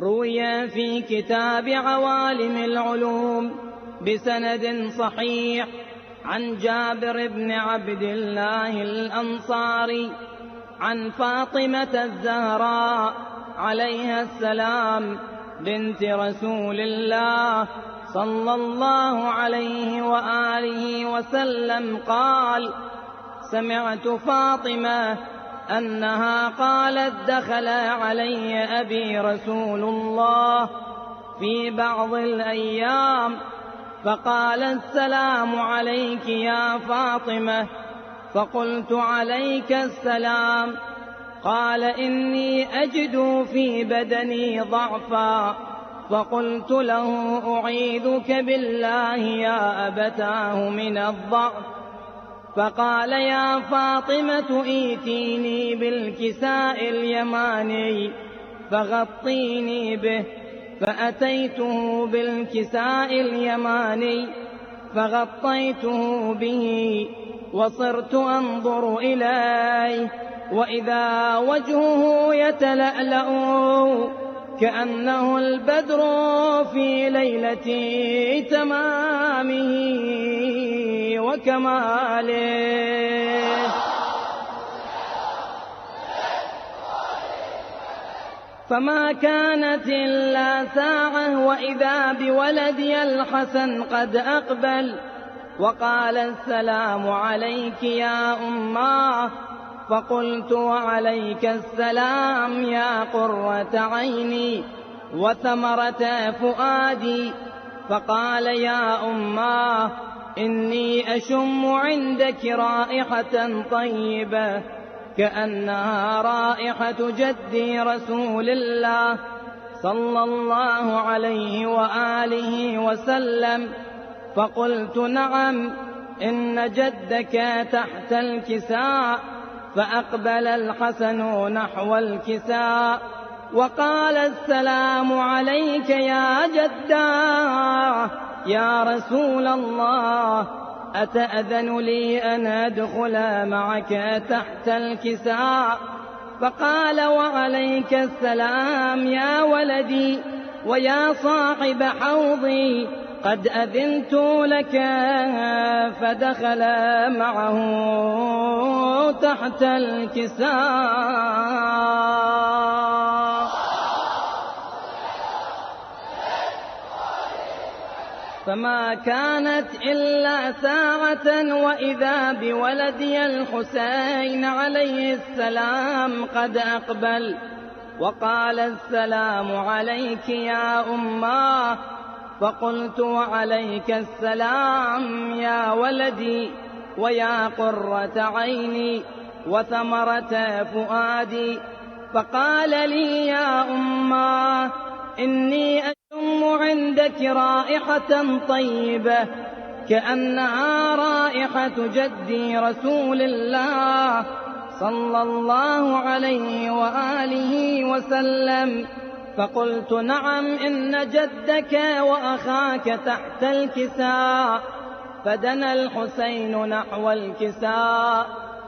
روي في كتاب عوالم العلوم بسند صحيح عن جابر بن عبد الله الأنصاري عن فاطمة الزهراء عليها السلام بنت رسول الله صلى الله عليه وآله وسلم قال: سمعت فاطمة أنها قالت: دخل علي أبي رسول الله في بعض الأيام فقال: السلام عليك يا فاطمة. فقلت: عليك السلام. قال: إني أجد في بدني ضعفا. فقلت له: أعيذك بالله يا أبتاه من الضعف. فقال: يا فاطمة ائتيني بالكساء اليماني فغطيني به. فأتيته بالكساء اليماني فغطيته به وصرت أنظر إليه وإذا وجهه يتلألأ كأنه البدر في ليلة تمامه وكماله. فما كانت إلا ساعة وإذا بولدي الحسن قد أقبل وقال: السلام عليك يا أماه. فقلت: وعليك السلام يا قرة عيني وثمرة فؤادي. فقال: يا أماه، إني أشم عندك رائحة طيبة كأنها رائحة جدي رسول الله صلى الله عليه وآله وسلم. فقلت: نعم، إن جدك تحت الكساء. فأقبل الحسن نحو الكساء وقال: السلام عليك يا جداه يا رسول الله، أتأذن لي أن أدخل معك تحت الكساء؟ فقال: وعليك السلام يا ولدي ويا صاحب حوضي، قد أذنت لك. فدخل معه تحت الكساء. فما كانت إلا ساعة وإذا بولدي الحسين عليه السلام قد أقبل وقال: السلام عليك يا أماه. فقلت: وعليك السلام يا ولدي ويا قرة عيني وثمرة فؤادي. فقال لي: يا أماه، إني أشم عندك رائحة طيبة كأنها رائحة جدي رسول الله صلى الله عليه وآله وسلم. فقلت: نعم، إن جدك وأخاك تحت الكساء. فدنا الحسين نحو الكساء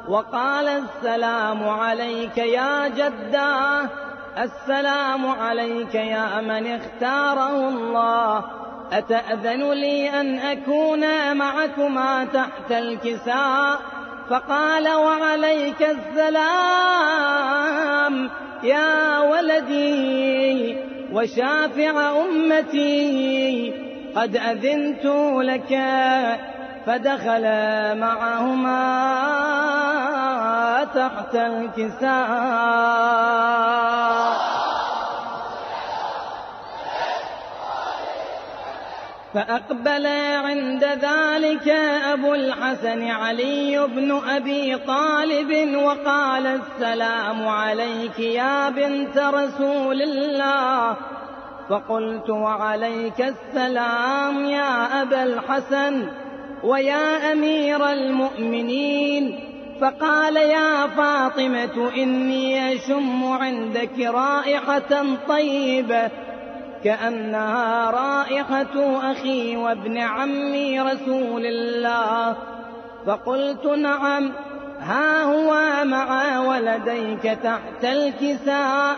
وقال: السلام عليك يا جداه، السلام عليك يا من اختاره الله، أتأذن لي أن أكون معكما تحت الكساء؟ فقال: وعليك السلام يا ولدي وشافع أمتي، قد أذنت لك. فدخل معهما تحت الكساء. فأقبل عند ذلك أبو الحسن علي بن أبي طالب وقال: السلام عليك يا بنت رسول الله. فقلت: وعليك السلام يا أبا الحسن ويا أمير المؤمنين. فقال: يا فاطمة، إني أشم عندك رائحة طيبة كأنها رائحة أخي وابن عمي رسول الله. فقلت: نعم، ها هو مع ولديك تحت الكساء.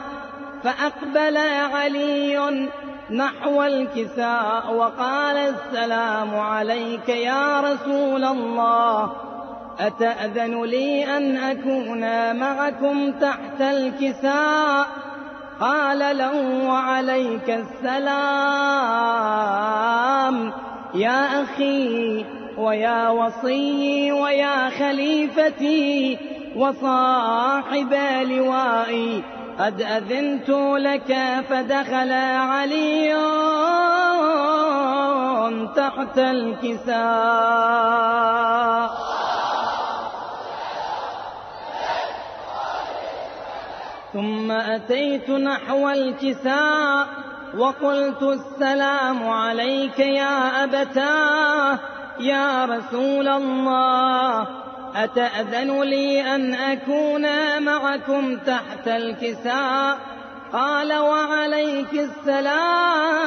فأقبل علي نحو الكساء وقال السلام عليك يا رسول الله، أتأذن لي أن أكون معكم تحت الكساء؟ قال له وعليك السلام يا أخي ويا وصي ويا خليفتي وصاحب لوائي، قد أذنت لك. فدخل علي تحت الكساء ثم أتيت نحو الكساء وقلت السلام عليك يا أبتاه يا رسول الله، أتأذن لي أن أكون معكم تحت الكساء؟ قال وعليك السلام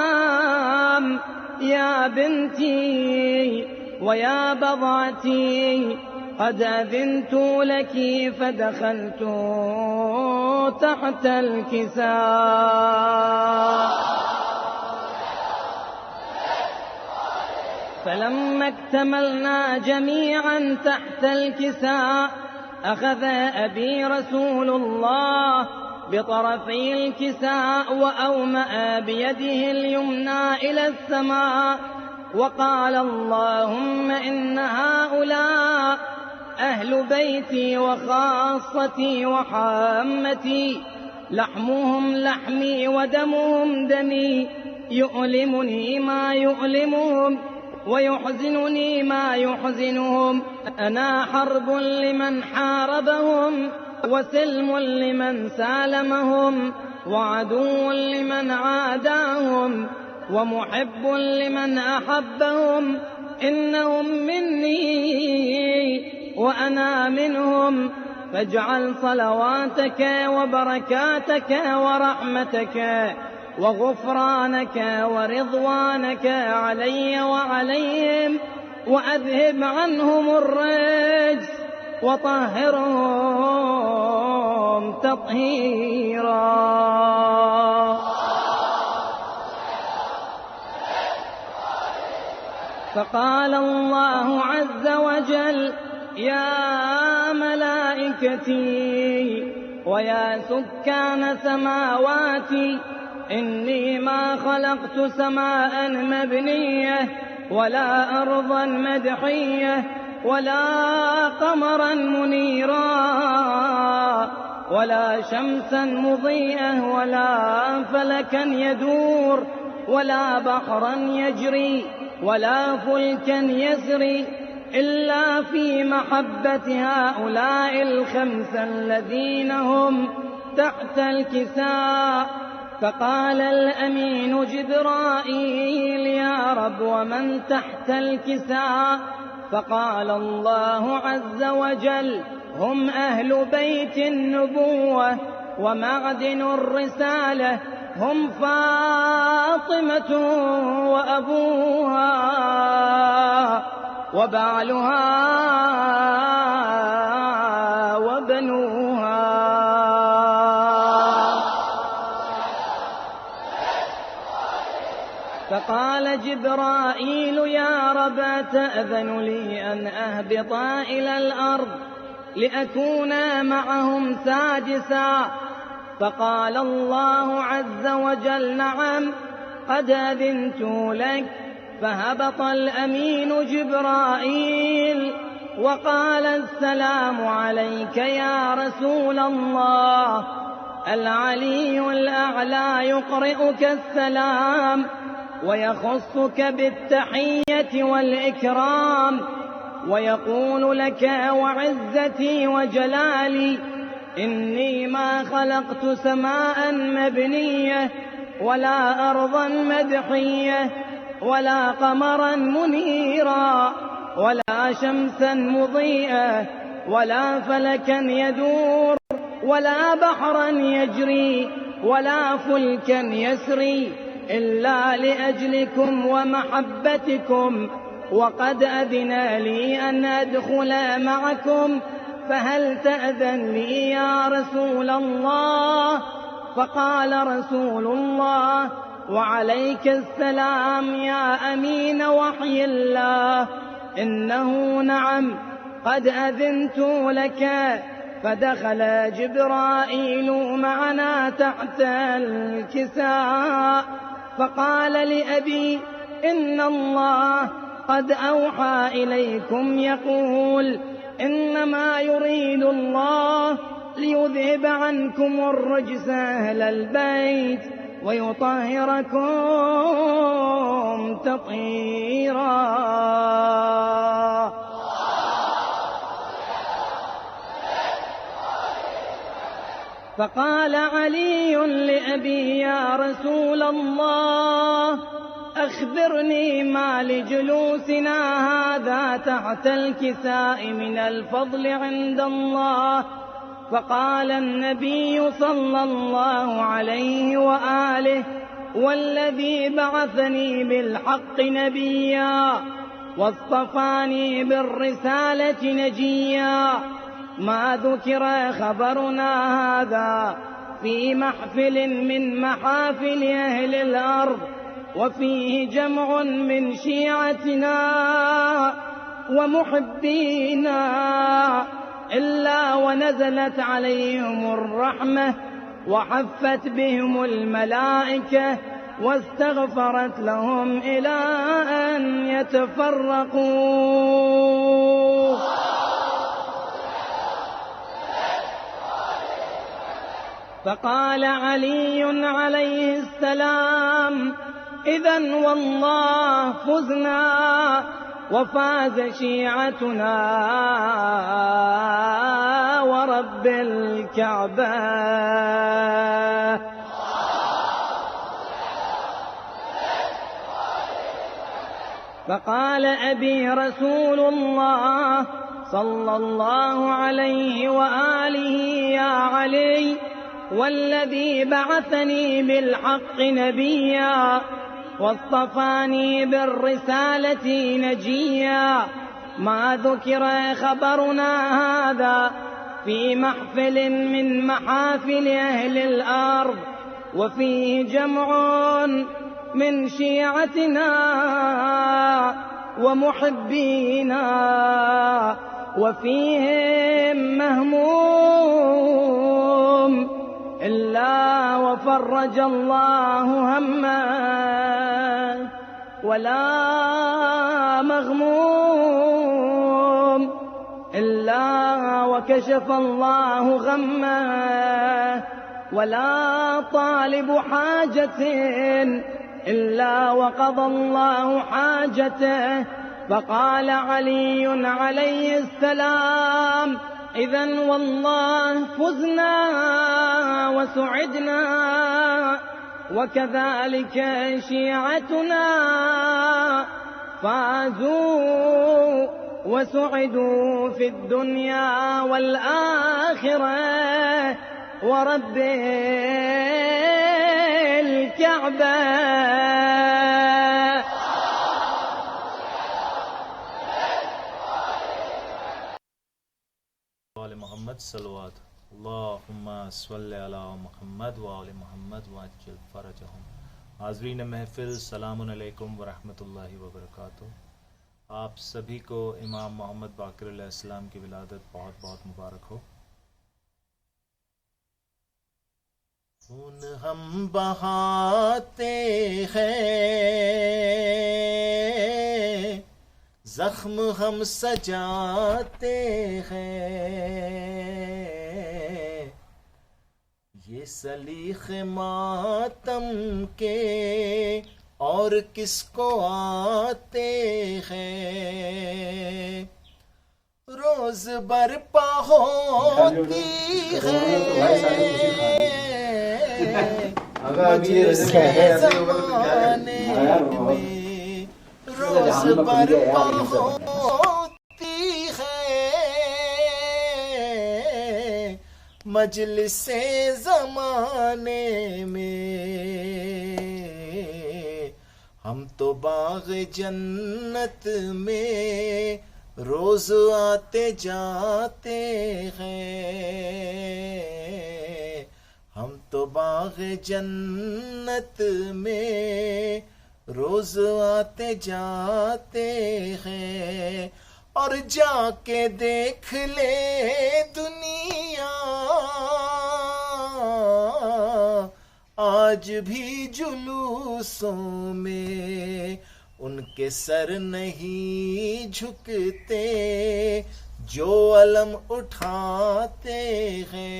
يا بنتي ويا بضعتي، قد أذنت لك. فدخلت تحت الكساء فلما اكتملنا جميعا تحت الكساء أخذ أبي رسول الله بطرفي الكساء وأومأ بيده اليمنى إلى السماء وقال اللهم إن هؤلاء أهل بيتي وخاصتي وحامتي، لحمهم لحمي ودمهم دمي، يؤلمني ما يؤلمهم ويحزنني ما يحزنهم، أنا حرب لمن حاربهم وسلم لمن سالمهم وعدو لمن عاداهم ومحب لمن أحبهم، إنهم مني وأنا منهم، فاجعل صلواتك وبركاتك ورحمتك وغفرانك ورضوانك علي وعليهم، وأذهب عنهم الرجس وطهرهم تطهيرا. فقال الله عز وجل يا ملائكتي ويا سكان سماواتي، إني ما خلقت سماء مبنية ولا أرضا مدحية ولا قمرا منيرا ولا شمسا مضيئة ولا فلكا يدور ولا بحرا يجري ولا فلكا يسري إلا في محبة هؤلاء الخمسة الذين هم تحت الكساء. فقال الأمين جبرائيل يا رب ومن تحت الكساء؟ فقال الله عز وجل هم أهل بيت النبوة ومعدن الرسالة، هم فاطمة وأبوها وبعلها وبنوها. فقال جبرائيل يا رب تأذن لي أن أهبط إلى الأرض لأكون معهم سادسا؟ فقال الله عز وجل نعم قد أذنت لك. فهبط الأمين جبرائيل وقال السلام عليك يا رسول الله، العلي الأعلى يقرئك السلام ويخصك بالتحية والإكرام ويقول لك وعزتي وجلالي إني ما خلقت سماء مبنية ولا أرضا مدحية ولا قمرا منيرا ولا شمسا مضيئة ولا فلكا يدور ولا بحرا يجري ولا فلكا يسري إلا لأجلكم ومحبتكم، وقد أذن لي أن أدخل معكم، فهل تأذن لي يا رسول الله؟ فقال رسول الله: وعليك السلام يا أمين وحي الله، إنه نعم قد أذنت لك. فدخل جبرائيل معنا تحت الكساء، فقال لأبي: إن الله قد أوحى إليكم يقول: إنما يريد الله ليذهب عنكم الرجس أهل البيت ويطهركم تطهيرا. فقال علي لأبي: يا رسول الله، أخبرني ما لجلوسنا هذا تحت الكساء من الفضل عند الله. فقال النبي صلى الله عليه وآله: والذي بعثني بالحق نبيا واصطفاني بالرسالة نجيا، ما ذكر خبرنا هذا في محفل من محافل أهل الأرض وفيه جمع من شيعتنا ومحبينا إلا ونزلت عليهم الرحمة وحفت بهم الملائكة واستغفرت لهم إلى أن يتفرقوا. فقال علي عليه السلام: إذن والله فزنا وفاز شيعتنا ورب الكعبة. فقال أبي: رسول الله صلى الله عليه وآله: يا علي، والذي بعثني بالحق نبيا واصطفاني بالرسالة نجيا، ما ذكر خبرنا هذا في محفل من محافل أهل الأرض وفيه جمع من شيعتنا ومحبينا وفيهم مهموم إلا وفرج الله همه، ولا مغموم إلا وكشف الله غمه، ولا طالب حاجة إلا وقضى الله حاجته. فقال علي عليه السلام: إذن والله فزنا وسعدنا، وكذلك شيعتنا فازوا وسعدوا في الدنيا والآخرة ورب الكعبة. محمد صلوات اللہم صلی علی محمد وآل محمد وعجل فرجہم. حاضرین محفل، سلام علیکم ورحمۃ اللہ وبرکاتہ. آپ سبھی کو امام محمد باقر علیہ السلام کی ولادت بہت بہت مبارک ہو. خون ہم بہاتے ہیں، زخم ہم سجاتے ہیں، یہ سلیخ ماتم کے اور کس کو آتے ہیں. روز برپا ہوتی ہے مجلس زمانے میں، روز برپا ہوتی ہے مجلس زمانے میں. ہم تو باغ جنت میں روز آتے جاتے ہیں، ہم تو باغ جنت میں روز آتے جاتے ہیں، اور جا کے دیکھ لے دنیا آج بھی جلوسوں میں ان کے سر نہیں جھکتے جو علم اٹھاتے ہیں،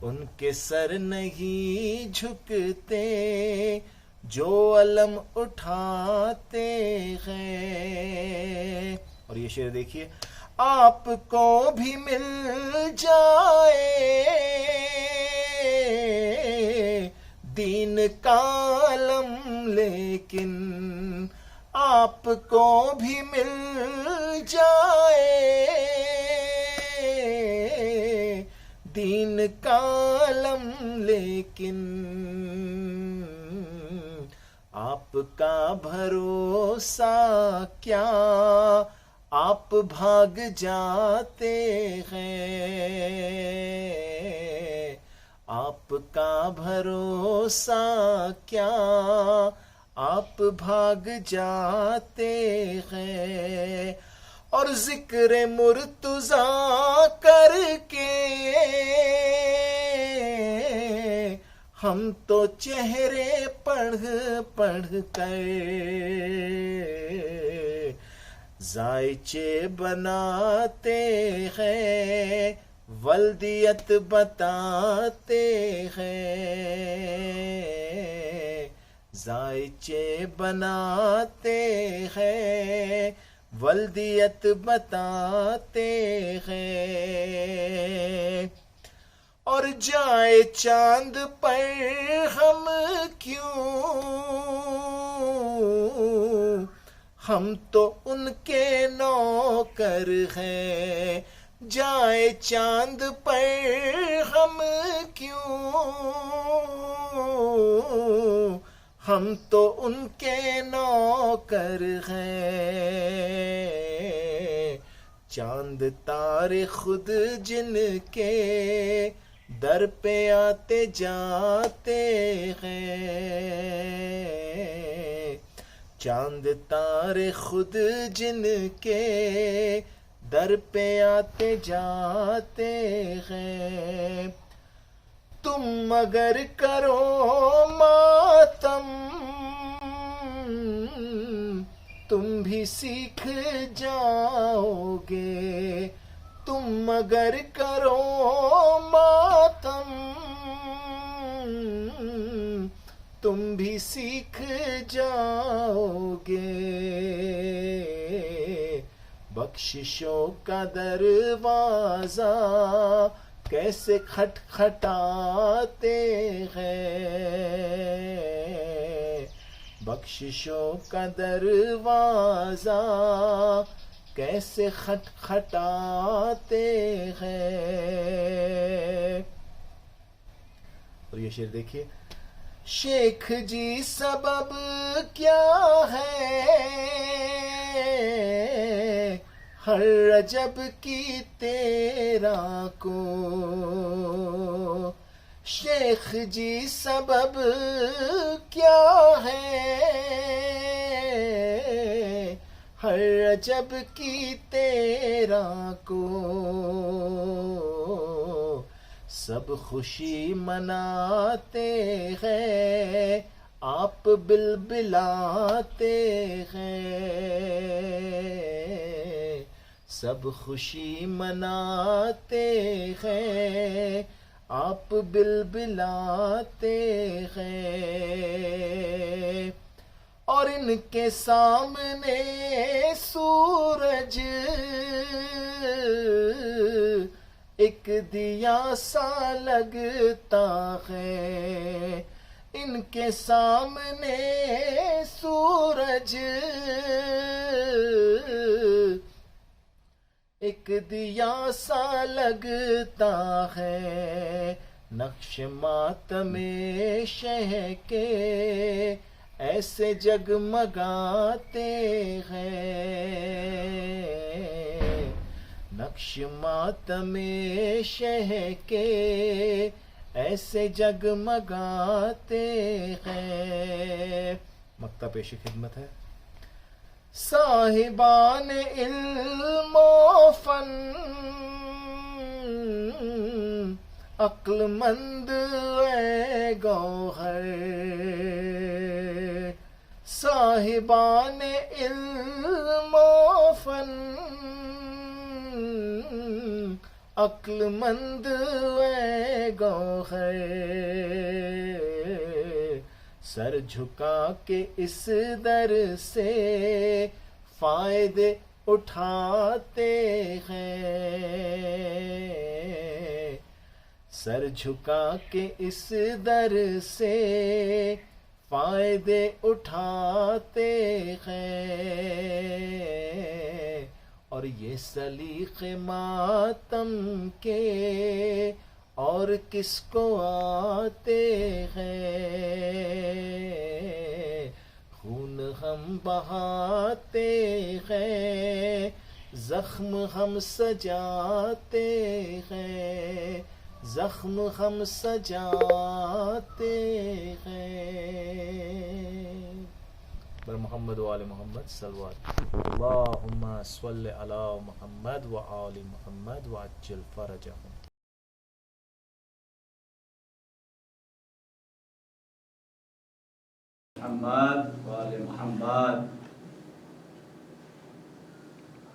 ان کے سر نہیں جھکتے جو علم اٹھاتے ہیں۔ اور یہ شعر دیکھیے، آپ کو بھی مل جائے دین کا علم، لیکن آپ کو بھی مل جائے دین کا علم، لیکن آپ کا بھروسہ کیا، آپ بھاگ جاتے ہیں، آپ کا بھروسہ کیا، آپ بھاگ جاتے ہیں، اور ذکر مرتضیٰ کر کے ہم تو چہرے پڑھ پڑھ کر ذائچے بناتے ہیں، ولدیت بتاتے ہیں، ذائچے بناتے ہیں، ولدیت بتاتے ہیں، اور جائے چاند پر ہم کیوں، ہم تو ان کے نوکر ہیں، جائے چاند پر ہم کیوں، ہم تو ان کے نوکر ہیں، چاند تارے خود جن کے در پہ آتے جاتے ہیں، چاند تارے خود جن کے در پہ آتے جاتے ہیں، تم اگر کرو ماتم تم بھی سیکھ جاؤ گے، تم اگر کرو ماتم تم بھی سیکھ جاؤ گے، بخششوں کا دروازہ کیسے کھٹکھٹاتے ہیں، بخششوں کا دروازہ کیسے کھٹکھٹاتے ہیں۔ اور یہ شعر دیکھیے، شیخ جی سبب کیا ہے ہر رجب کی تیرا کو، شیخ جی سبب کیا ہے ہر رجب کی تیرا کو، سب خوشی مناتے ہیں آپ بلبلاتے ہیں، سب خوشی مناتے ہیں آپ بلبلاتے ہیں، اور ان کے سامنے سورج ایک دیا سا لگتا ہے، ان کے سامنے سورج ایک دیا سا لگتا ہے، نقش ماتم شہ کے ایسے جگمگاتے ہیں، نقش ماتم شہ کے ایسے جگمگاتے ہیں. مکتہ پیش خدمت ہے. صاحبان علم و فن عقل مند اے گوہر. صاحبان علم و فن عقل مند اے گوہر. سر جھکا کے اس در سے فائدے اٹھاتے ہیں. سر جھکا کے اس در سے فائدے اٹھاتے ہیں. اور یہ سلیق ماتم کے اور کس کو آتے ہیں. خون ہم بہاتے ہیں زخم ہم سجاتے ہیں. زخم ہم سجاتے ہیں. بر محمد و آل محمد صلوات. اللہم صلی علی محمد و آل محمد وعجل فرجہم. محمد وآل محمد.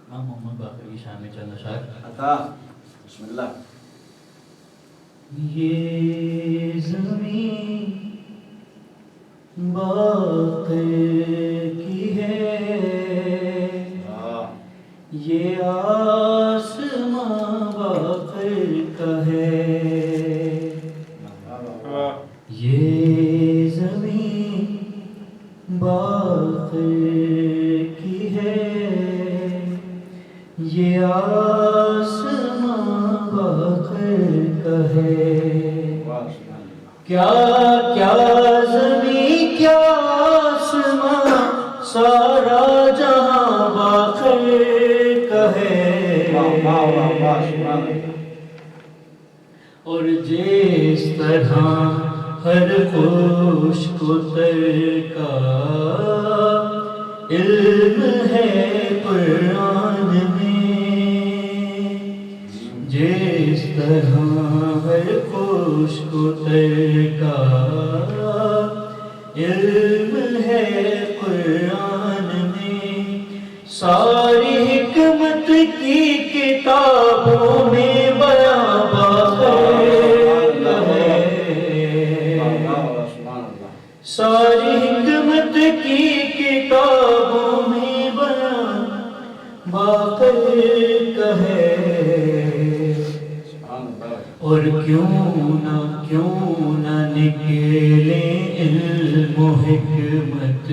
امام محمد باقر کی شان میں چند اشعار. عطا بسم اللہ. یہ زمین باقر کی ہے یہ آسمان باقر کا ہے. یہ زمین باقر کی ہے یہ آسمان باقر کا ہے. کیا کیا زمین کیا آسمان سارا جہاں باقر کا ہے. اور جس طرح ہر خشک و تر کا علم ہے قرآن میں. جس طرح ہر خشک و تر کا علم ہے قرآن میں. ساری حکمت کی کتابوں میں بیان باقر ہے. ساری حکمت کی کتابوں میں بیان باقر کا ہے. اور کیوں نہ نکلے علم و حکمت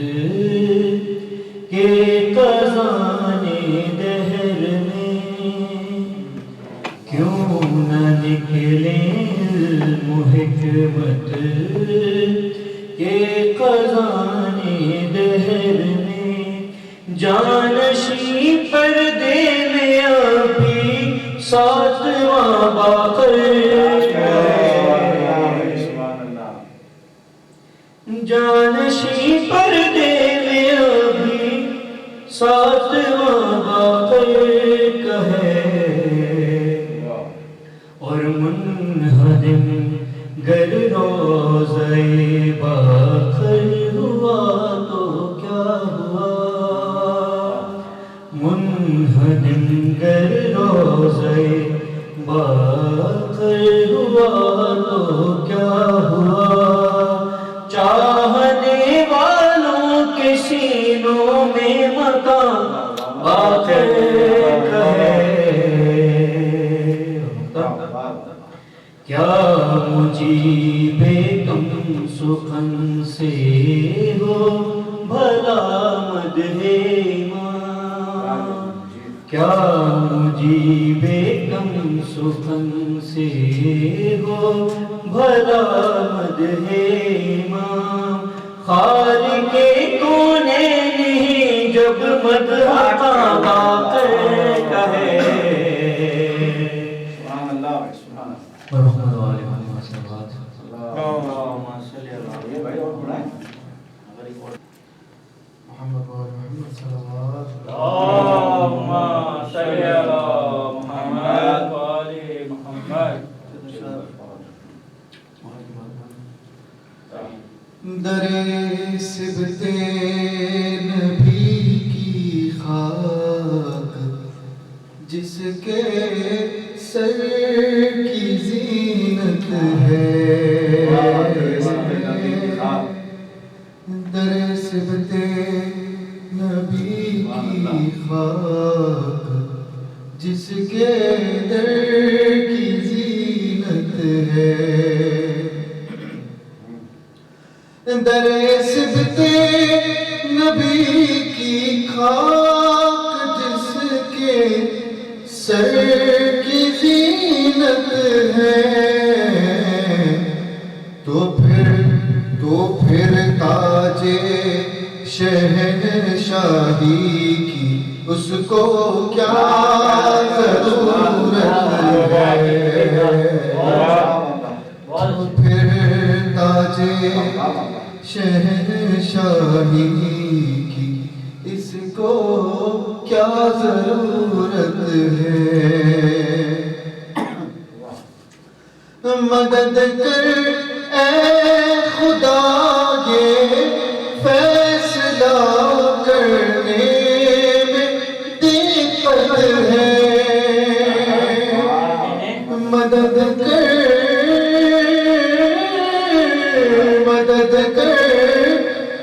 کے خزانے دہر میں. کیوں نہ نکلے علم و حکمت کے خزانے دہر میں. جانشین پردے میں ابھی ساتواں باقر جانشین پردے میں ابھی ساتواں باقر کا ہے. اور منہدم گر روزے باقر ہوا تو کیا ہوا. منہدم گر روزے باقر ہوا تو کیا ہوا. چاہنے والوں کے سینوں میں مقام باقر کا ہے. کیا مجیب کم سخن سے ہو بھلا مدح ایمان. کیا مجیب کم سخن سے ہو بھلا مدح ایمان. خالق کونین ہی جب مدح کا باقر کا ہے. در سبت نبی کی خاک جس کے سر کی زینت ہے، در سبت نبی کی خاک جس کے در کی زینت ہے، در سبت نبی کی خاک جس کے سر کی زینت ہے، تو پھر تاج شہنشاہی کی اس کو کیا ضرورت ہے، تو پھر تاج شہنشاہی کی اس کو کیا ضرورت ہے، مدد کر اے خدا یہ فیصلہ کرنے میں دقت ہے، مدد کر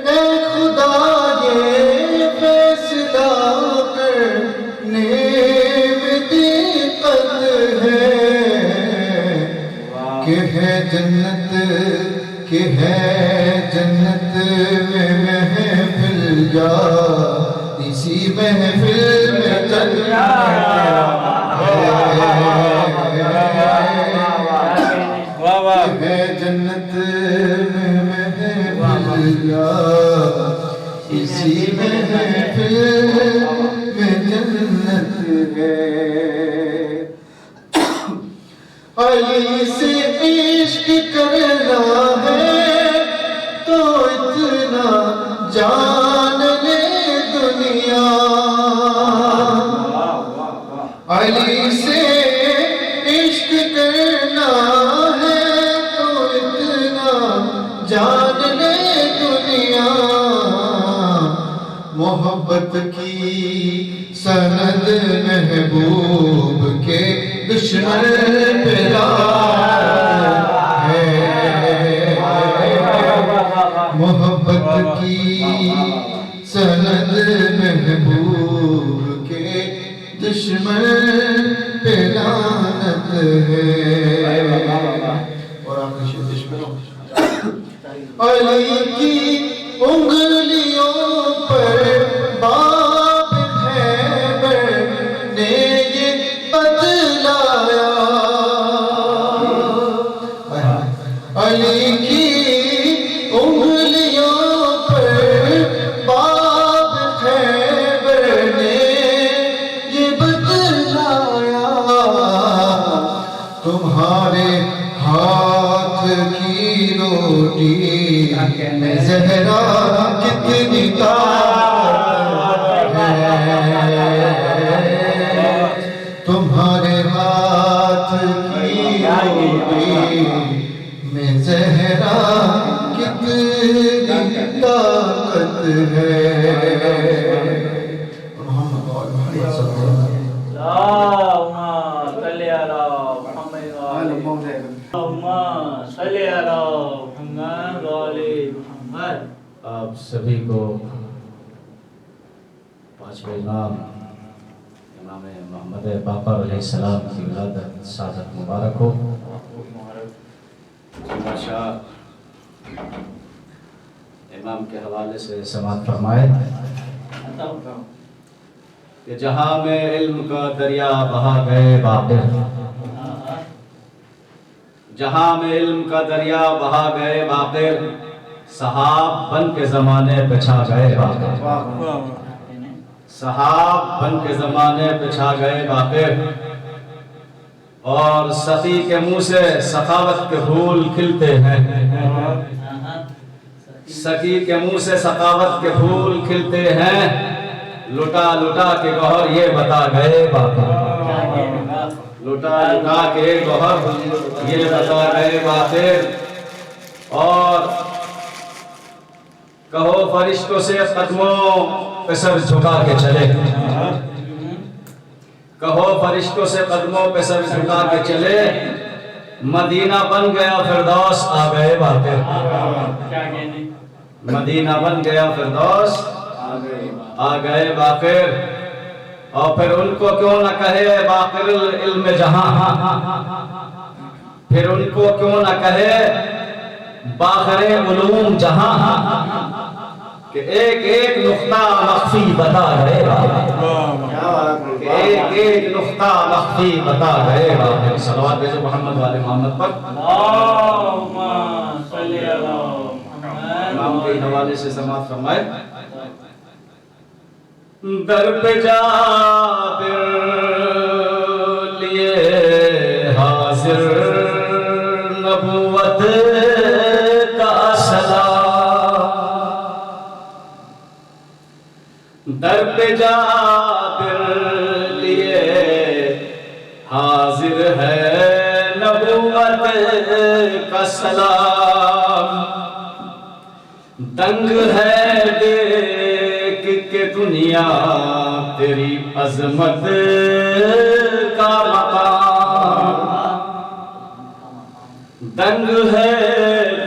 اے خدا یہ فیصلہ کرنے میں دقت ہے، کہ ہے جنت میں محفل جا اسی محفل میں جنت ہے، جنت میں محفل جا اسی محفل میں جنت ہے، علی سے عشق کرنا ہے تو اتنا جان لے دنیا، علی سے عشق کرنا ہے تو اتنا جان لے دنیا، محبت کی سند محبوب کے دشمن پلا ہے، محبت کی سند محبوب کے دشمن پہ لعنت ہے، اور آخری شعر دشمنوں علی کی انگلیوں پر باب خیبر نے یہ بتلایا، علی کی انگلیوں پر باب خیبر نے یہ بتلایا، تمہارے ہاتھ کی روٹی میں زہرا کتنی طاقت ہے، تمہارے ہاتھ کی روٹی میں زہرا کتنی طاقت ہے، محمد صلی اللہ علیہ وسلم آپ سبھی کو پانچویں امام محمد باقر علیہ السلام کی ولادت سعادت مبارک ہو۔ بادشاہ امام کے حوالے سے سماعت فرمائے کہ جہاں میں علم کا دریا بہا گئے باقر، جہاں میں علم کا دریا بہا گئے باقر، صحاب بن کے زمانے پہ چھا گئے باقر، صحاب بن کے زمانے پہ چھا گئے باقر، اور سخی کے منہ سے سخاوت کے پھول کھلتے ہیں، سخی کے منہ سے سخاوت کے پھول کھلتے ہیں، لٹا لٹا کے گوہر یہ بتا گئے باقر، لٹا لٹا کے گوہر یہ بتا گئے باقر، اور کہو فرشتوں سے قدموں پہ سر جھکا کے چلے، کہو فرشتوں سے قدموں پہ سر جھکا کے چلے، مدینہ بن گیا فردوس آ گئے باقر، مدینہ بن گیا فردوس آ گئے باقر۔ اور پھر ان کو کیوں نہ کہے باقر العلم جہاں، پھر ان کو کیوں نہ کہے باقر علوم جہاں، کہ ایک ایک نقطہ مخفی بتا گئے باقر، کہ ایک ایک نقطہ مخفی بتا گئے باقر۔ صلوات بھیجو محمد والے محمد پر، اللہم صلی علی محمد۔ امام کے حوالے سے سماعت فرمائے، در پہ جابر لیے حاضر نبوت کا سلام، در پہ جابر لیے حاضر ہے نبوت کا سلام، دنگ ہے دیکھ کے دنیا تیری عظمت کا مقام، دنگ ہے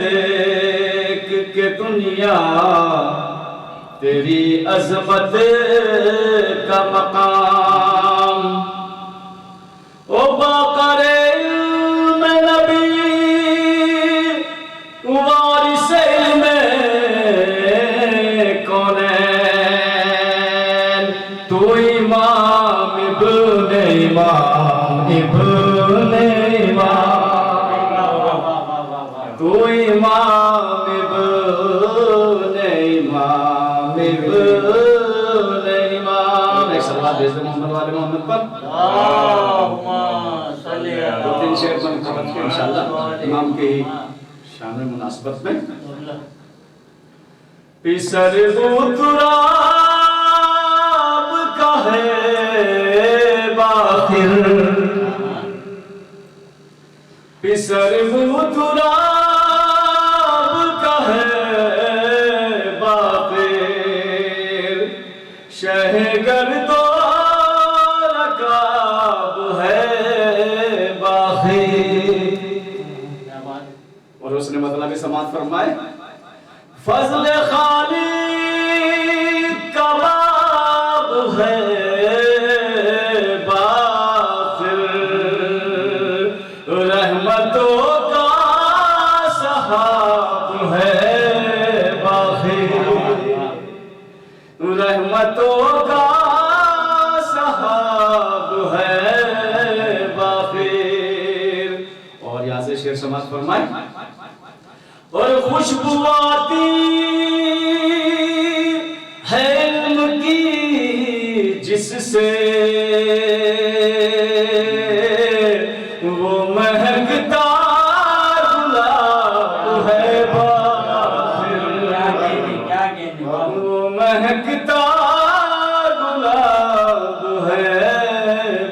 دیکھ کے دنیا تیری عظمت کا مقام، او باقر علم نبی وارث علم تو امام ابن امام ابن امام، تو امام ابن امام ابن امام۔ ایک صلوات بھیج دو محمد والے محمد پر، اللہم صلی علی دو تین شعر من خبر کے انشاءاللہ امام کے ہی شان مناسبت میں۔ پسر بوتراب کا ہے باخر، پسر بوتراب کا ہے باخر، شہگرد و رکاب ہے باخر۔ اور اس نے مطلب سماعت فرمائے، فضل خالق کا باب ہے باخر، رحمتوں کا صحاب ہے باخر، رحمتوں کا صحاب ہے باخر۔ اور یہاں سے شعر سماعت فرمائے، اور خوشبو آتی ہے علم کی جس سے وہ مہکتا گلاب ہے باخر، وہ مہکتا گلاب ہے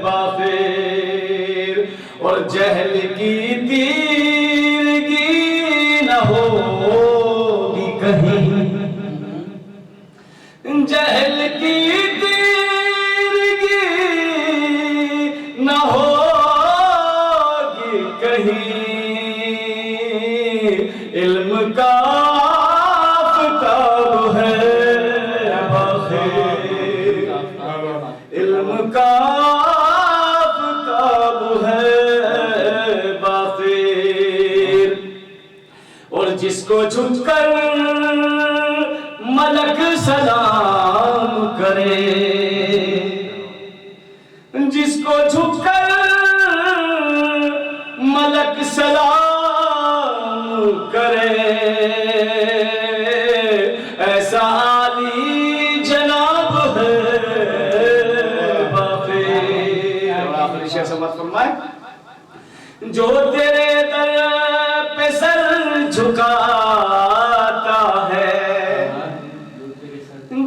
باخر۔ اور جہل کی ہوگی کہیں، جہل کی تیرگی نہ ہوگی کہیں، علم کا آفتاب ہے باخر، علم کا آفتاب ہے باخر۔ اور جس کو جھک کر ملک سلام کرے، جس کو جھک کر ملک سلام کرے، ایسا عالی جناب ہے باخر۔ اور آخری شعر سماعت فرمائے، جو تیرے در پہ سر جھکاتا ہے،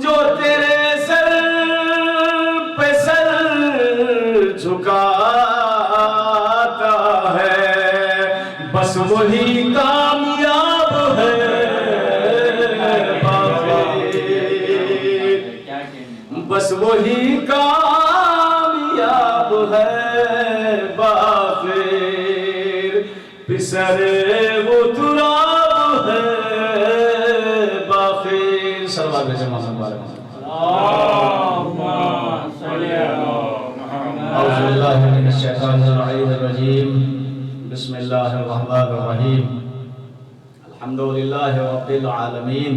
جو تیرے سر پہ سر جھکاتا ہے، بس وہی کامیاب ہے باخر۔ وہی کامیاب ہے باخر پسرے وہ تراب ہے باخر سلوات بھیجے محمد والے اعوذ باللہ من الشیطان الرجیم بسم اللہ الرحمن الرحیم الحمد للہ رب العالمین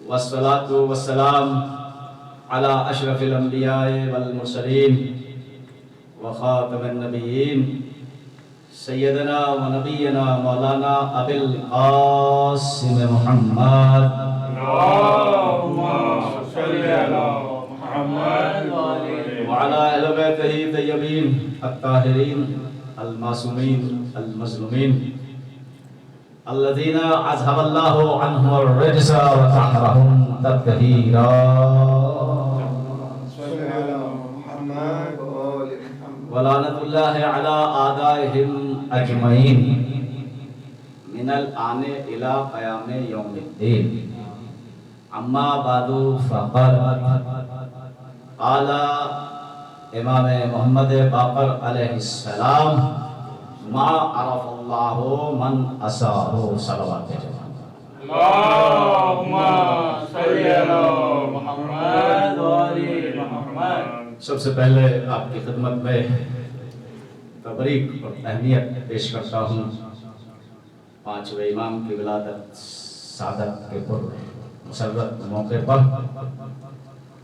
والصلاة والسلام على اشرف الانبیاء والمرسلین وخاتم النبیین سیدنا و نبینا مولانا ابی القاسم محمد وعلى اہل بیتہ طیبین الطاہرین المعصومین المظلومین الذين اذهب الله عنهم الرجس وطهرهم تطهيرا ولعنة الله على اعدائهم اجمعين من الآن الى قیام یوم الدین اما بعد فقد قال امام محمد باقر علیہ السلام ما عرف اللہ من اساہ صلوات اللہم صلی علی محمد وعلی محمد. سب سے پہلے آپ کی خدمت میں تبریک اور اہمیت پیش کرتا ہوں پانچویں امام کی ولادت سعادت کے پر مسرت موقع پر.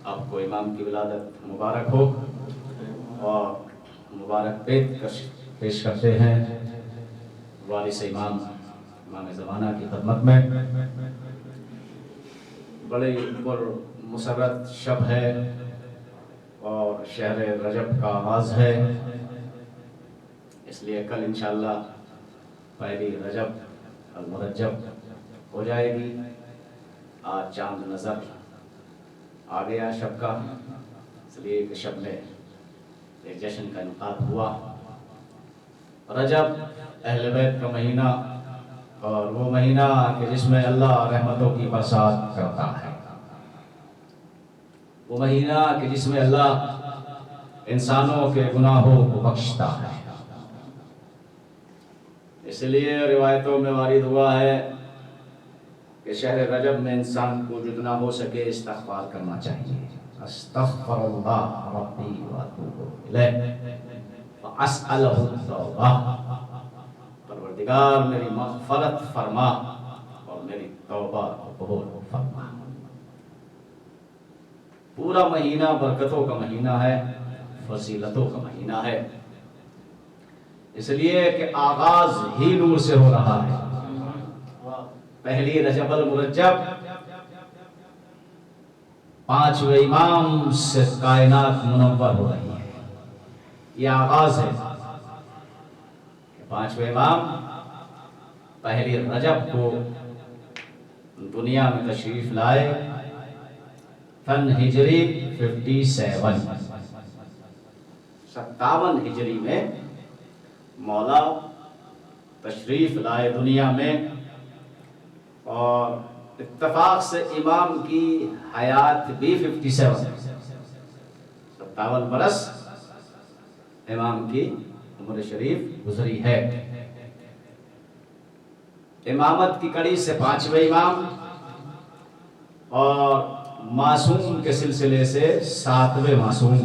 آپ کو امام کی ولادت مبارک ہو اور مبارک پیش کرتے ہیں وارث امام امام زمانہ کی خدمت میں. بڑی پر مسرت شب ہے اور شہر رجب کا آغاز ہے، اس لیے کل انشاءاللہ پہلی رجب المرجب ہو جائے گی. آج چاند نظر آ گیا شب کا، اس لیے کہ شب میں ایک جشن کا انعقاد ہوا. رجب اہل بیت کا مہینہ اور وہ مہینہ کہ جس میں اللہ رحمتوں کی برسات کرتا ہے، وہ مہینہ کہ جس میں اللہ انسانوں کے گناہوں کو بخشتا ہے. اس لیے روایتوں میں وارد ہوا ہے کہ شہر رجب میں انسان کو جتنا ہو سکے استغفار کرنا چاہیے. استغفر اللہ ربی واتوب الیہ واسألہ التوبہ. پروردگار میری مغفرت فرما اور میری توبہ قبول فرما. پورا مہینہ برکتوں کا مہینہ ہے، فضیلتوں کا مہینہ ہے، اس لیے کہ آغاز ہی نور سے ہو رہا ہے. پہلی رجب المرجب پانچویں امام سے کائنات منور ہو رہی ہے. یہ آغاز ہے. پانچویں امام پہلی رجب کو دنیا میں تشریف لائے. سن ہجری 57 ہجری میں مولا تشریف لائے دنیا میں، اور اتفاق سے امام کی حیات بھی 57 برس امام کی عمر شریف گزری ہے. امامت کی کڑی سے پانچویں امام اور معصوم کے سلسلے سے ساتویں معصوم.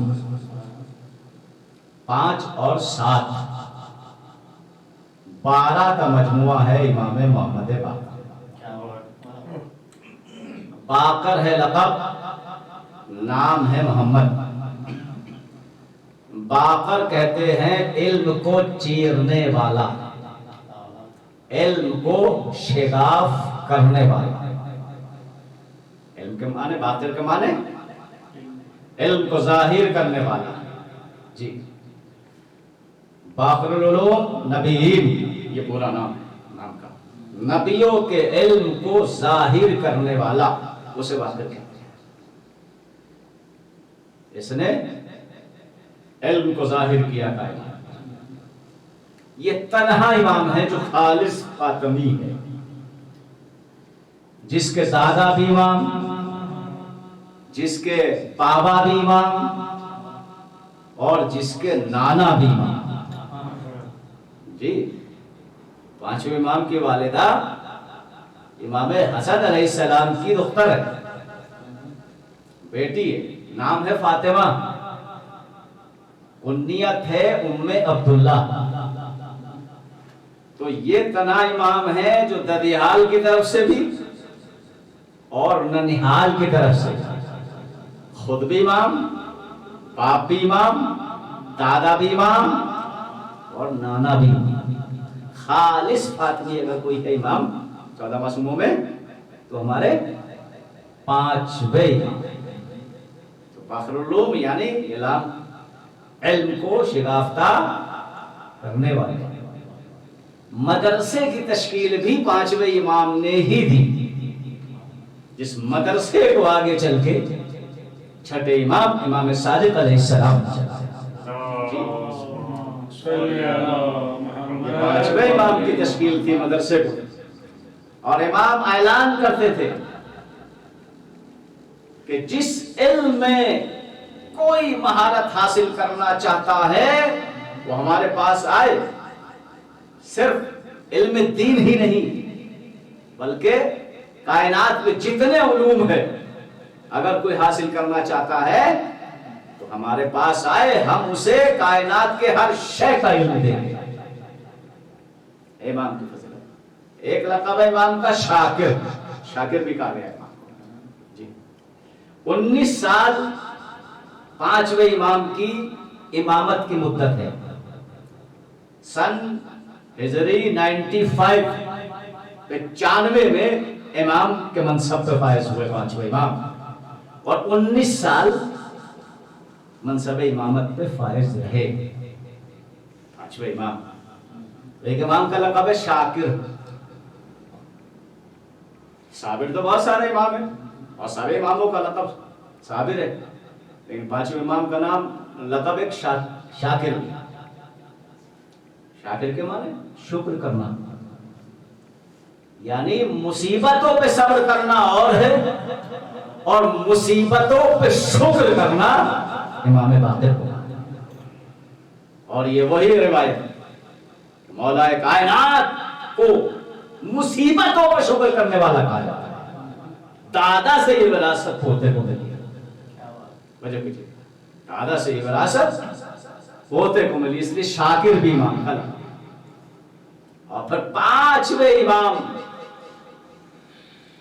5 اور 7 12 کا مجموعہ ہے امام محمد باقر. باقر ہے لقب، نام ہے محمد. باقر کہتے ہیں علم کو چیرنے والا، علم کو شگاف کرنے والا. علم کے معنی، باقر کے معنی علم کو ظاہر کرنے والا. جی، باقر العلوم نبیین، یہ پورا نام ہے. نام کا نبیوں کے علم کو ظاہر کرنے والا اسے باقر کہتے ہیں. اس نے علم کو ظاہر کیا کائنات. یہ تنہا امام ہے جو خالص فاطمی ہے، جس کے دادا بھی امام، جس کے بابا بھی امام اور جس کے نانا بھی امام. جی پانچویں امام کی والدہ امام حسن علیہ السلام کی دختر ہے، بیٹی ہے، نام ہے فاطمہ، کنیت ہے ام عبداللہ. تو یہ تنا امام ہے جو ددیال کی طرف سے بھی اور ننیحال کی طرف سے، خود بھی امام، باپ بھی امام، دادا بھی امام اور نانا بھی امام. خالص فاطمی اگر کوئی ہے امام 14 معصوموں میں تو ہمارے 5ویں امام. تو فخر العلوم یعنی علم کو شگافتہ کرنے والے. مدرسے کی تشکیل بھی 5ویں امام نے ہی دی، جس مدرسے کو آگے چل کے 6ٹھے امام امام صادق علیہ السلام. 5ویں امام کی تشکیل تھی مدرسے کو. اور امام اعلان کرتے تھے کہ جس علم میں کوئی مہارت حاصل کرنا چاہتا ہے وہ ہمارے پاس آئے. صرف علم دین ہی نہیں بلکہ کائنات میں جتنے علوم ہیں اگر کوئی حاصل کرنا چاہتا ہے تو ہمارے پاس آئے، ہم اسے کائنات کے ہر شے کا علم دیں گے. امام کی فضیلت. ایک لقب امام کا شاکر، شاکر بھی کہا گیا امام کو. جی 19 سال 5ویں امام کی امامت کی مدت ہے. سن ہجری 95 میں امام کے منصب پہ فائز ہوئے 5ویں امام، اور 19 سال منصب امامت پہ فائز رہے 5ویں امام. ایک امام کا لقب ہے شاکر. صابر تو بہت سارے امام ہیں اور سارے اماموں کا لقب صابر ہے، لیکن 5ویں امام کا نام لقب ایک شاکر. شاکر کے معنی شکر کرنا، یعنی مصیبتوں پہ صبر کرنا اور ہے، اور مصیبتوں پہ شکر کرنا امام باقر کو. اور یہ وہی روایت کہ مولا کائنات کو مصیبتوں پہ شکر کرنے والا کہا جاتا ہے. دادا سے یہ وراثت پوتے کو ملی. وجہ کیجیے، دادا سے یہ وراثت پوتے کو ملی، اس لیے شاکر بھی امام کا. اور پھر 5ویں امام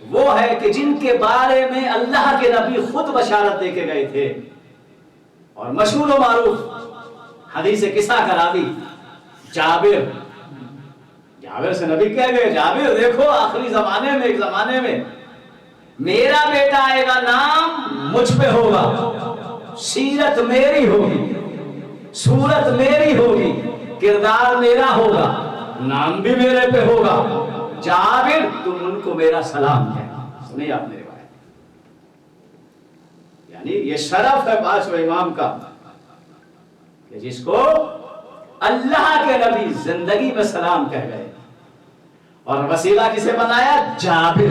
وہ ہے کہ جن کے بارے میں اللہ کے نبی خود بشارت دے کے گئے تھے، اور مشہور و معروف حدیث قصہ کا راوی جابر سے نبی کہہ گئے، جابر دیکھو آخری زمانے میں، ایک زمانے میں میرا بیٹا آئے گا، نام مجھ پہ ہوگا، سیرت میری ہوگی، صورت میری ہوگی، کردار میرا ہوگا، نام بھی میرے پہ ہوگا. جابر تم ان کو میرا سلام کہنا. سنیے آپ میرے بھائی، یعنی یہ شرف ہے 5ویں امام کا کہ جس کو اللہ کے نبی زندگی میں سلام کہہ گئے. اور وسیلہ کسے بنایا؟ جابر.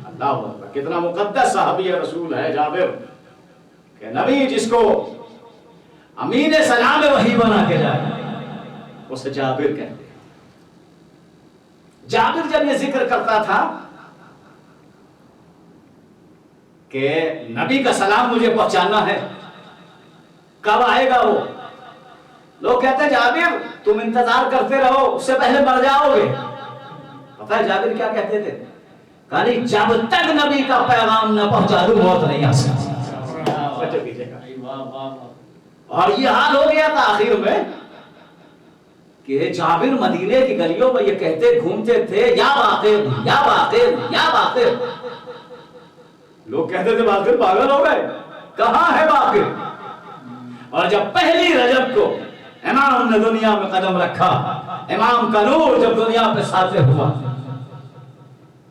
اللہ اکبر، کتنا مقدس صحابی رسول ہے جابر، کہ نبی جس کو امین سلام وحی بنا کے جائے اسے جابر کہتے ہیں. جابر جب یہ ذکر کرتا تھا کہ نبی کا سلام مجھے پہنچانا ہے، کب آئے گا وہ؟ لوگ کہتے ہیں جابر تم انتظار کرتے رہو، اس سے پہلے مر جاؤ گے. پتہ ہے جابر کیا کہتے تھے؟ کہانی جب تک نبی کا پیغام نہ پہنچا دوں موت نہیں آ سکتی. اور یہ حال ہو گیا تھا آخر میں کہ جابر مدینے کی گلیوں میں یہ کہتے گھومتے تھے، یا باقر یا باقر یا باقر. لوگ کہتے تھے باقر پاگل ہو گئے، کہاں ہے باقر؟ اور جب پہلی رجب کو امام نے دنیا میں قدم رکھا، امام کا نور جب دنیا پہ ساطع ہوا،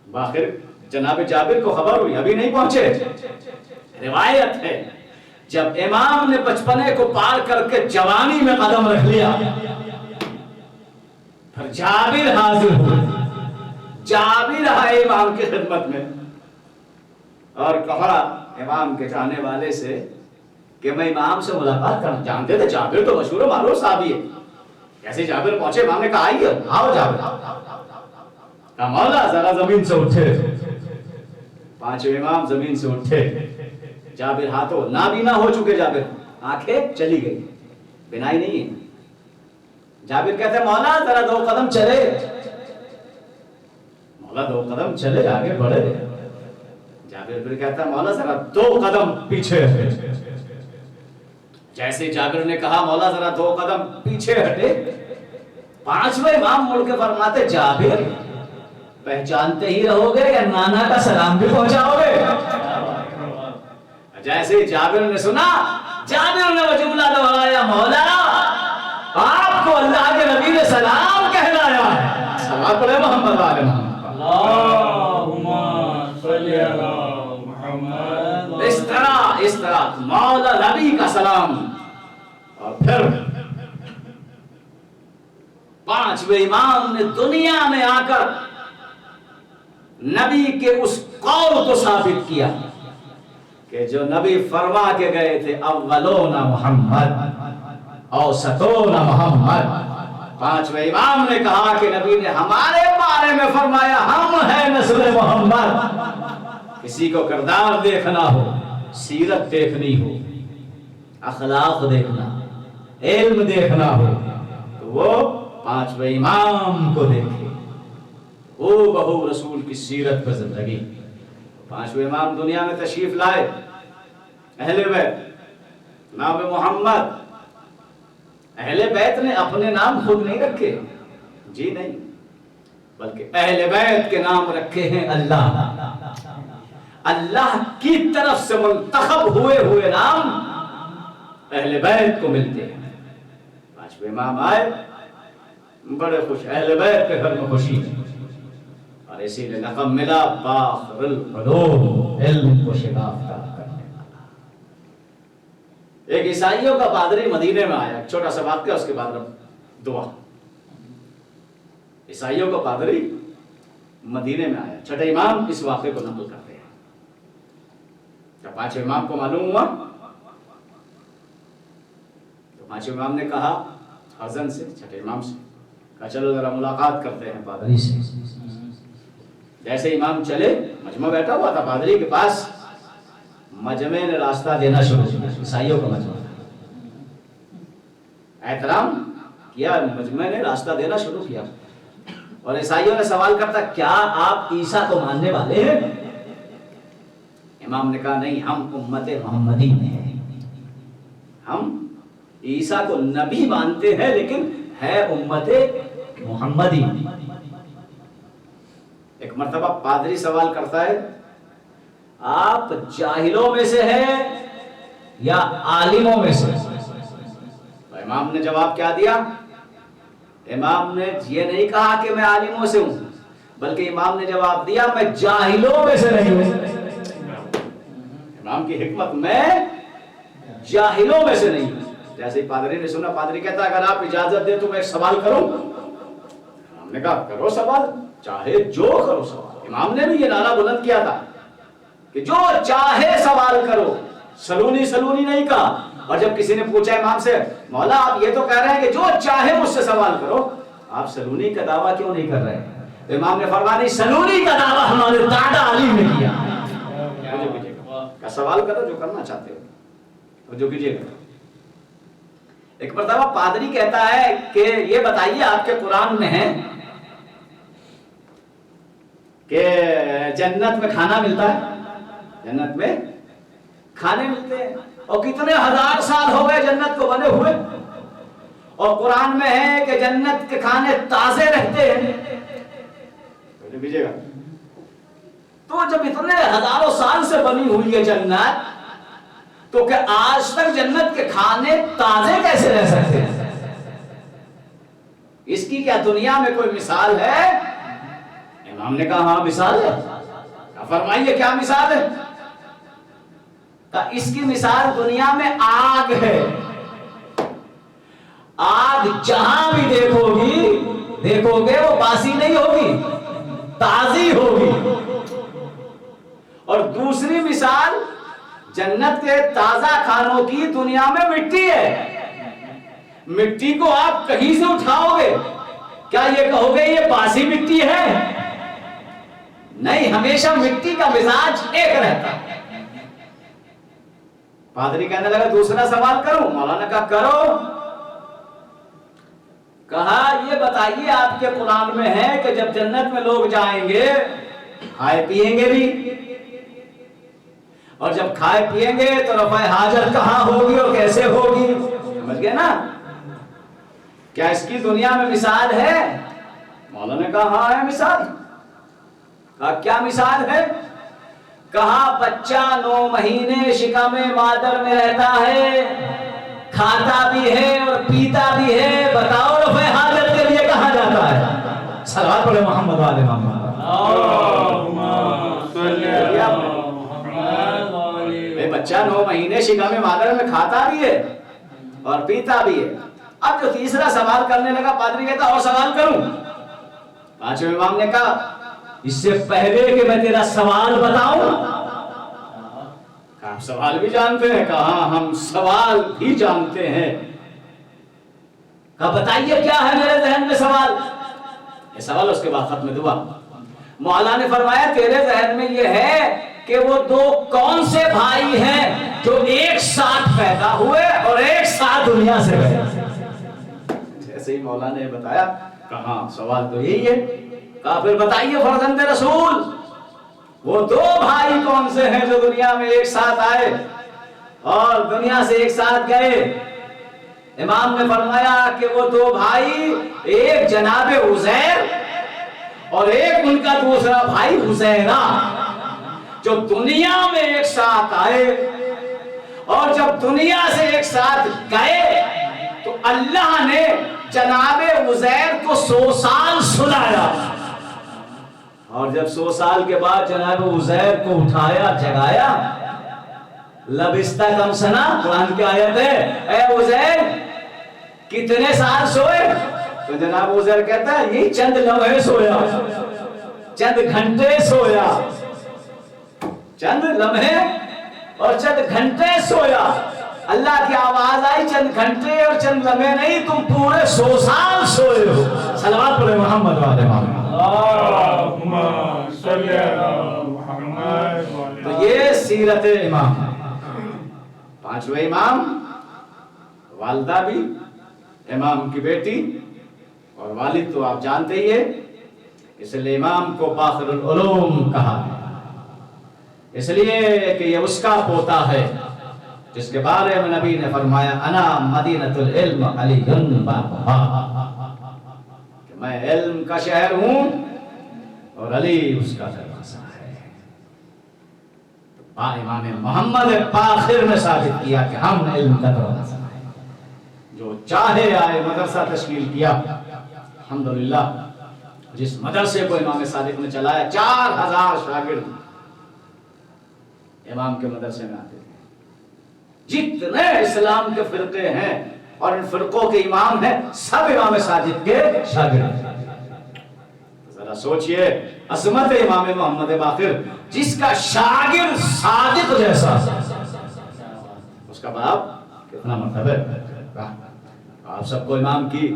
باقر جناب جابر کو خبر ہوئی، ابھی نہیں پہنچے. روایت ہے جب امام نے بچپنے کو پار کر کے جوانی میں قدم رکھ لیا، پھر جابر حاضر ہوئے. جابر آئے امام کی خدمت میں اور کہا امام کے چاہنے والے سے کہ میں امام سے ملاقات کرنا جانتے تھے، جابر تو مشہور و معروف صحابی ہے. جیسے جابر پہنچے امام نے کہا آئیے، آؤ جابر. کہا مولا ذرا زمین سے اٹھے. پانچویں امام زمین سے اٹھے. جابر ہاتھوں نابینا ہو چکے، جابر آنکھیں چلی گئی، بینائی نہیں ہے. جابر کہتے ہیں مولا ذرا 2 قدم چلے. مولا 2 قدم چلے، آگے بڑھے. جابر پھر کہتا ہے مولا ذرا 2 قدم پیچھے ہٹے. جیسے جابر نے کہا مولا ذرا 2 قدم پیچھے ہٹے، پانچویں امام مڑ کے فرماتے جابر پہچانتے ہی رہو گے یا نانا کا سلام بھی پہنچاؤ گے؟ جیسے جابر نے سنا، جابر نے وہ جملہ دہرایا مولا آپ کو اللہ کے نبی نے سلام کہلایا ہے. سلام پڑھے محمد والے محمد. اللہم صلی علی محمد. اس طرح مولا نبی کا سلام. اور پھر پانچویں امام نے دنیا میں آ کر نبی کے اس قول کو ثابت کیا کہ جو نبی فرما کے گئے تھے اولون محمد اوسطون محمد. پانچویں امام نے کہا کہ نبی نے ہمارے بارے میں فرمایا ہم ہیں نسل محمد. کسی کو کردار دیکھنا ہو، سیرت دیکھنی ہو، اخلاق دیکھنا، علم دیکھنا ہو تو وہ پانچویں امام کو دیکھے. وہ بہو رسول کی سیرت پر زندگی. پانچویں امام دنیا میں تشریف لائے. اہل بیت نام محمد. اہل بیت نے اپنے نام خود نہیں رکھے، جی نہیں، بلکہ اہل بیت کے نام رکھے ہیں اللہ. اللہ کی طرف سے منتخب ہوئے نام اہل بیت کو ملتے ہیں. پانچویں امام آئے، بڑے خوش، اہل بیت کے گھر میں خوشی ہے. اور اسی لیے لقب ملا فاخر العلوم، علم کو شناختہ کرنے والا. ایک عیسائیوں کا پادری مدینے میں آیا. چھوٹا سا واقعہ، اس کے بعد دعا. عیسائیوں کا پادری مدینے میں آیا. چھٹے امام اس واقعے کو نقل کرتے ہیں. جب پانچویں امام کو معلوم ہوا تو پانچویں امام نے کہا حضرت سے، چھٹے امام سے، کہا چلو ذرا ملاقات کرتے ہیں پادری سے. جیسے امام چلے، مجمع بیٹھا ہوا تھا پادری کے پاس، مجمع نے راستہ دینا شروع کیا. عیسائیوں کا مجمع احترام کیا، مجمع نے راستہ دینا شروع کیا. اور عیسائیوں نے سوال کرتا کیا آپ عیسیٰ کو ماننے والے ہیں؟ امام نے کہا نہیں، ہم امت محمدی ہیں. ہم عیسیٰ کو نبی مانتے ہیں لیکن ہے امت محمدی. ایک مرتبہ پادری سوال کرتا ہے آپ جاہلوں میں سے ہیں یا عالموں میں سے؟ تو امام نے جواب کیا دیا؟ امام نے یہ نہیں کہا کہ میں عالموں سے ہوں، بلکہ امام نے جواب دیا میں جاہلوں میں سے نہیں ہوں. امام کی حکمت، میں جاہلوں میں سے نہیں ہوں. جیسے ہی پادری نے سنا، پادری کہتا اگر آپ اجازت دیں تو میں ایک سوال کروں. امام نے کہا کرو سوال، چاہے جو کرو سوال. امام نے بھی یہ نعرہ بلند کیا تھا کہ جو چاہے سوال کرو، سلونی سلونی نہیں کہا. اور جب کسی نے پوچھا امام سے مولا آپ یہ تو کہہ رہے ہیں کہ جو چاہے مجھ سے سوال کرو، آپ سلونی کا دعویٰ کیوں نہیں کر رہے؟ تو امام نے فرمایا نہیں، سلونی کا دعویٰ ہمارے دادا علی نے کیا. سوال کرو جو کرنا چاہتے ہو، جو کیجیے گا. ایک مرتبہ پادری کہتا ہے کہ یہ بتائیے آپ کے قرآن میں ہے کہ جنت میں کھانا ملتا ہے؟ جنت میں کھانے ملتے ہیں، اور کتنے ہزار سال ہو گئے جنت کو بنے ہوئے، اور قرآن میں ہے کہ جنت کے کھانے تازے رہتے ہیں. تو جب اتنے ہزاروں سال سے بنی ہوئی ہے جنت، تو کہ آج تک جنت کے کھانے تازے کیسے رہ سکتے ہیں؟ اس کی کیا دنیا میں کوئی مثال ہے؟ امام نے کہا ہاں مثال ہے. فرمائیے کیا مثال ہے؟ اس کی مثال دنیا میں آگ ہے. آگ جہاں بھی دیکھو گے وہ باسی نہیں ہوگی، تازی ہوگی. اور دوسری مثال جنت کے تازہ کھانوں کی دنیا میں مٹی ہے. مٹی کو آپ کہیں سے اٹھاؤ گے, کیا یہ کہو گے یہ باسی مٹی ہے؟ نہیں, ہمیشہ مٹی کا مزاج ایک رہتا ہے. پادری کہنے لگا دوسرا سوال کروں؟ مولانا کہا کرو. کہا یہ بتائیے آپ کے قرآن میں ہے کہ جب جنت میں لوگ جائیں گے کھائے پیئیں گے بھی, اور جب کھائے پیئیں گے تو رفع حاجت کہاں ہوگی اور کیسے ہوگی؟ سمجھ گئے نا؟ کیا اس کی دنیا میں مثال ہے؟ مولانا نے کہا ہاں ہے مثال. کہا کیا مثال ہے؟ کہا بچہ 9 مہینے شکم مادر میں رہتا ہے, کھاتا بھی ہے اور پیتا بھی ہے, بتاؤ رفع حاجت کے لیے کہاں جاتا ہے؟ صلوات پڑھے محمد والے محمد. بچہ 9 مہینے شکم مادر میں کھاتا بھی ہے اور پیتا بھی ہے. اب جو تیسرا سوال کرنے لگا, پادری کہتا اور سوال کروں؟ پانچویں امام نے کہا اس سے پہلے کہ میں تیرا سوال بتاؤں. آپ سوال بھی جانتے ہیں؟ کہا ہم سوال بھی جانتے ہیں. کہا بتائیے کیا ہے میرے ذہن میں سوال؟ یہ سوال اس کے بعد ختم دعا. مولا نے فرمایا تیرے ذہن میں یہ ہے کہ وہ 2 کون سے بھائی ہیں جو ایک ساتھ پیدا ہوئے اور ایک ساتھ دنیا سے گئے؟ جیسے ہی مولا نے بتایا کہا سوال تو یہی ہے. کہا پھر بتائیے فرزند رسول وہ 2 بھائی کون سے ہیں جو دنیا میں ایک ساتھ آئے اور دنیا سے ایک ساتھ گئے؟ امام نے فرمایا کہ وہ 2 بھائی, ایک جناب عزیر اور ایک ان کا دوسرا بھائی حزیرہ, جو دنیا میں ایک ساتھ آئے اور جب دنیا سے ایک ساتھ گئے تو اللہ نے جناب عزیر کو 100 سال سلایا, اور جب 100 سال کے بعد جناب عزیر کو اٹھایا جگایا, لبستہ کم سنا قرآن کی آیت ہے, اے عزیر کتنے سال سوئے؟ تو جناب عزیر کہتا ہے یہ چند لمحے سویا, چند گھنٹے سویا, چند لمحے اور چند گھنٹے سویا. اللہ کی آواز آئی چند گھنٹے اور چند لمحے نہیں, تم پورے 100 سال سوئے ہو. صلوات پڑھے محمد والے محمد. تو یہ سیرت امام. 5ویں امام, والدہ بھی, امام کی بیٹی اور والد تو آپ جانتے ہی ہیں, اس لیے امام کو فاخر العلوم کہا, اس لیے کہ یہ اس کا پوتا ہے جس کے بارے میں نبی نے فرمایا انا مدینۃ العلم علی بابھا, کہ میں علم کا شہر ہوں اور علی اس کا دروازہ ہے. امام محمد باقر نے ثابت کیا کہ ہم علم کا دروازہ ہے. جو چاہے آئے مدرسہ تشکیل کیا. الحمدللہ جس مدرسے کو امام صادق نے چلایا 4000 شاگرد امام کے مدرسے میں آتے تھے. جتنے اسلام کے فرقے ہیں اور ان فرقوں کے امام ہیں سب امام صادق کے شاگرد. ذرا سوچئے عظمت امام محمد باقر, جس کا شاگرد صادق جیسا, اس کا باپ کتنا مرتبہ ہے. آپ سب کو امام کی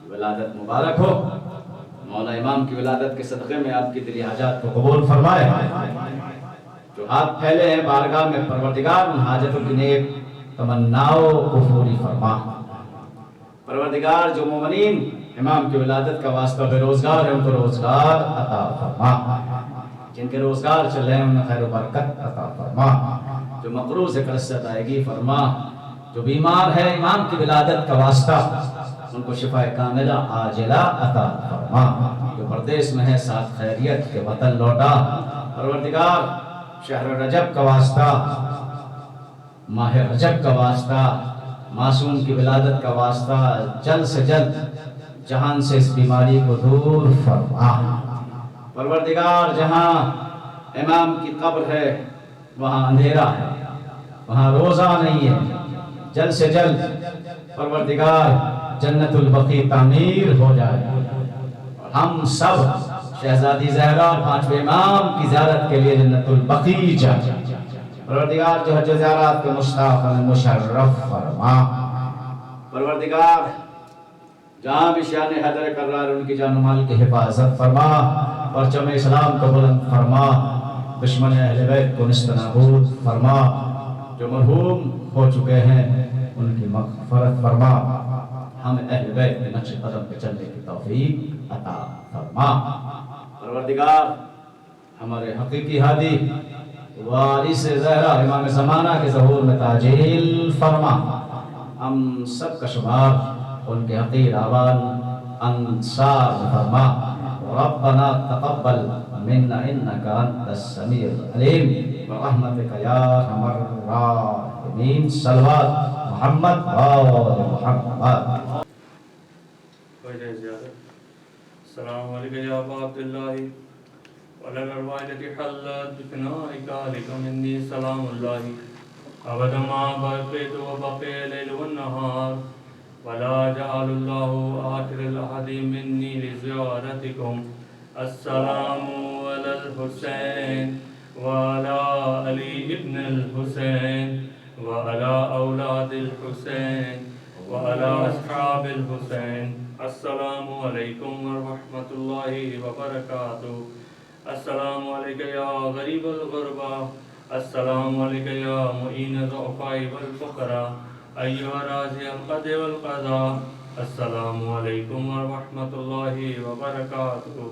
ولادت مبارک ہو. مولا امام کی ولادت کے صدقے میں آپ کی دلی حاجات کو قبول فرمائے. جو ہاتھ پھیلے ہیں بارگاہ میں پروردگار ان حاجتوں کی نیک تمناؤں کو پوری فرما. پروردگار جو مومنین امام کی ولادت کا واسطہ بے روزگار ہے ان کو روزگار عطا فرما. جن کے روزگار چل رہے ہیں ان میں خیر و برکت عطا فرما. جو مقروض ہے قرصت آئے گی فرما. جو بیمار ہے امام کی ولادت کا واسطہ ان کو شفا کاملہ عاجلہ عطا فرما. جو پردیس میں ہے ساتھ خیریت کے وطن لوٹا. پروردگار شہر رجب کا واسطہ, ماہ رجب کا واسطہ, معصوم کی ولادت کا واسطہ جلد سے جلد جہان سے اس بیماری کو دور فرما. پروردگار جہاں امام کی قبر ہے وہاں اندھیرا ہے, وہاں روزہ نہیں ہے, جلد سے جلد پروردگار جنت البقیع تعمیر ہو جائے اور ہم سب شہزادی زہرا اور 5ویں امام کی زیارت کے لیے جنت البقیع جائیں. پروردگار جو حج و زیارات کے مشتاق مشرف فرما. پروردگار جہاں بھی شان حیدر کرار ان کی جان و مال کی حفاظت فرما، پرچم اسلام کو بلند فرما، دشمن اہل بیت کو نیست نابود فرما، جو مرحوم ہو چکے ہیں ان کی مغفرت فرما، ہم اہل بیت کے نقش قدم پہ چلنے کی توفیق عطا فرما. پروردگار ہمارے حقیقی ہادی وارث زہرا امام زمانہ کے ظہور میں تاجیل فرما. ہم سب کا شمار ان کے حقیر آوان انصار فرما. ربنا تقبل منا انك انت السميع العليم برحمتك يا ارحم الراحمين. صلوات محمد وآل محمد. السلام علیکم یا ابا عبداللہ ولن الوالد حلت بفنائك لك مني سلام الله أبدا ما بقيت وبقي الليل والنهار ولا جعل الله آخر الأحد مني لزيارتكم. السلام على الحسين وعلى علي ابن الحسين وعلى أولاد الحسين وعلى أصحاب الحسين. السلام علیکم ورحمۃ اللہ وبرکاتہ. السلام علیکم یا غریب الغربا. السلام علیکم یا معین الضعفاء والفقراء ایھا راضی القضاء والقضاء. السلام علیکم ورحمۃ اللہ وبرکاتہ.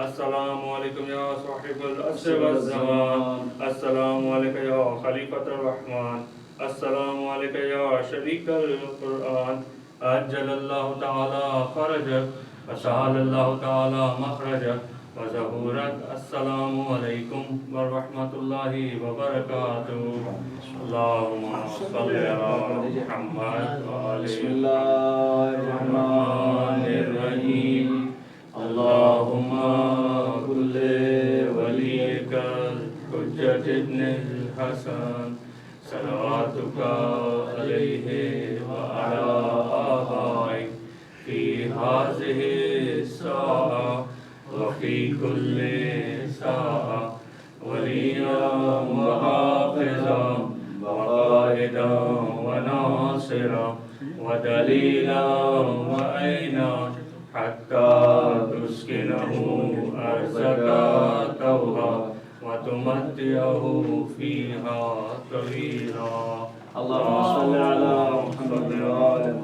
السلام علیکم یا صاحب العصر والزمان. السلام علیکم یا خلیفۃ الرحمن. السلام علیکم یا شریک القرآن. عجل اللہ تعالی فرجک وسہل اللہ تعالی مخرجک وظہورک. السلام علیکم ورحمۃ اللہ وبرکاتہ. اللہم صلی علی محمد بسم اللہ الرحمن الرحیم. اللہم کل ولیک الحجۃ ابن الحسن صلواتک علیہ وعلی آبائک فی ہذہ الساعة وفی کل ساعة ولیاً وحافظاً وقائداً وناصراً ودلیلاً وعینا حتی تسکنہ ارضک طوعا وتمتعه فيها طويلا. اللهم صل على محمد وآل محمد.